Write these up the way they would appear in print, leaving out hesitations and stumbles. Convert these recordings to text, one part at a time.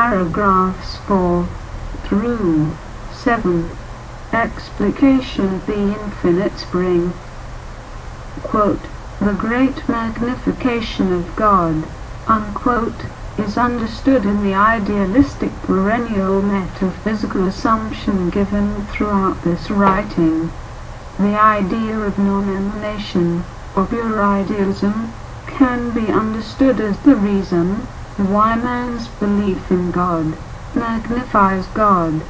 paragraphs 4 through 7. Explication of the infinite spring. Quote, "The great magnification of God," unquote, is understood in the idealistic perennial metaphysical assumption given throughout this writing. The idea of non-emanation, or pure idealism, can be understood as the reason why man's belief in God magnifies God.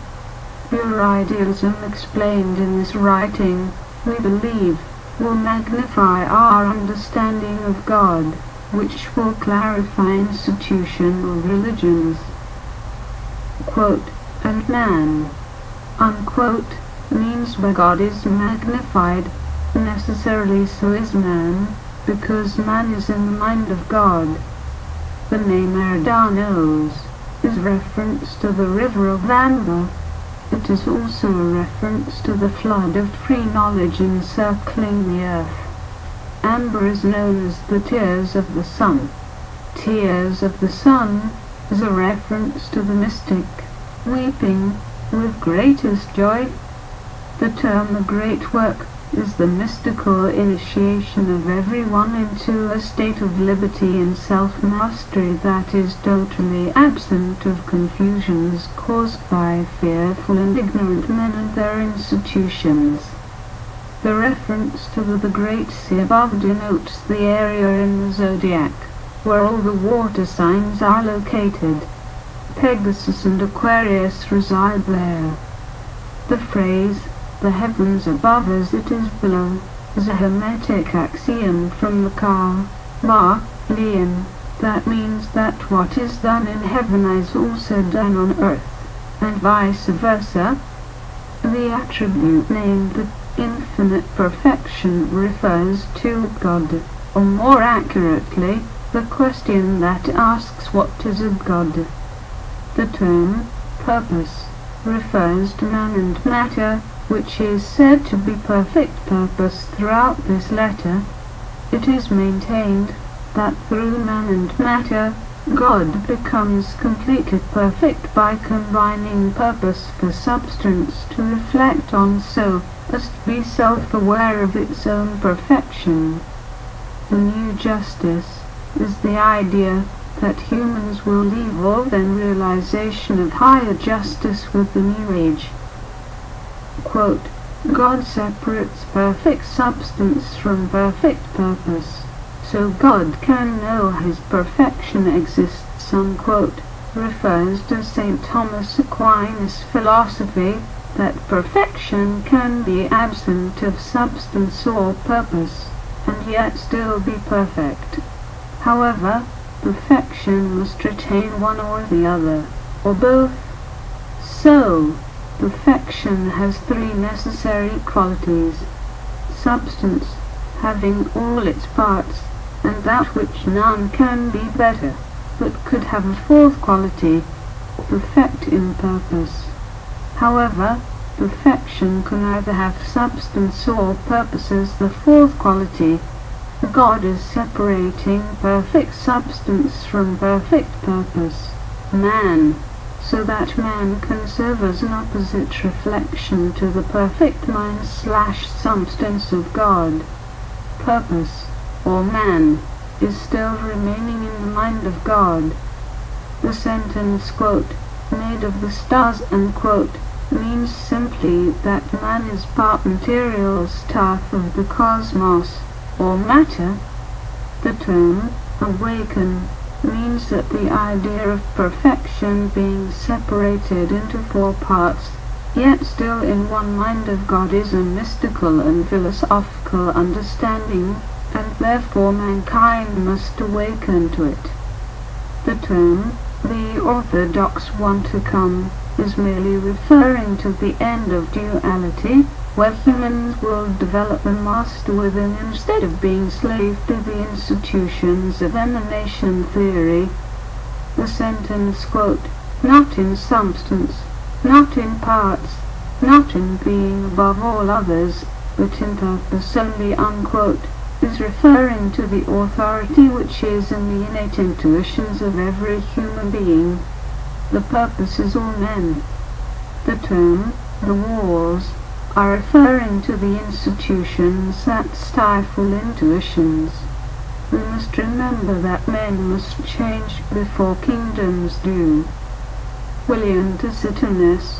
Pure idealism explained in this writing, we believe, will magnify our understanding of God, which will clarify institutional religions. Quote, "And man," unquote, means where God is magnified, necessarily so is man, because man is in the mind of God. The name Erdanos is reference to the river of Amber. It is also a reference to the flood of free knowledge encircling the earth. Amber is known as the tears of the sun. Tears of the sun is a reference to the mystic, weeping with greatest joy. The term "the great work" is the mystical initiation of everyone into a state of liberty and self-mastery that is totally absent of confusions caused by fearful and ignorant men and their institutions. The reference to the great sea above denotes the area in the zodiac where all the water signs are located. Pegasus and Aquarius reside there. The phrase, "the heavens above as it is below," is a Hermetic axiom from the Kabbalion that means that what is done in heaven is also done on earth, and vice versa. The attribute named the infinite perfection refers to God, or more accurately, the question that asks what is a God. The term purpose refers to man and matter, which is said to be perfect purpose throughout this letter. It is maintained that through man and matter, God becomes completely perfect by combining purpose for substance to reflect on so as to be self-aware of its own perfection. The new justice is the idea that humans will evolve in realization of higher justice with the new age. Quote, "God separates perfect substance from perfect purpose, so God can know his perfection exists," unquote, refers to St. Thomas Aquinas' philosophy that perfection can be absent of substance or purpose, and yet still be perfect. However, perfection must retain one or the other, or both. So, perfection has three necessary qualities: substance, having all its parts, and that which none can be better, but could have a fourth quality, perfect in purpose. However, perfection can either have substance or purpose as the fourth quality. God is separating perfect substance from perfect purpose. Man, so that man can serve as an opposite reflection to the perfect mind/substance of God. Purpose, or man, is still remaining in the mind of God. The sentence, quote, "made of the stars," unquote, means simply that man is part material stuff of the cosmos, or matter. The term "awaken" means that the idea of perfection being separated into four parts, yet still in one mind of God, is a mystical and philosophical understanding, and therefore mankind must awaken to it. The term "the orthodox one to come" is merely referring to the end of duality, where humans will develop a master within instead of being slave to the institutions of emanation theory. The sentence, quote, "not in substance, not in parts, not in being above all others, but in purpose only," unquote, is referring to the authority which is in the innate intuitions of every human being. The purpose is all men. The term, the walls, are referring to the institutions that stifle intuitions. We must remember that men must change before kingdoms do. William Tacitus.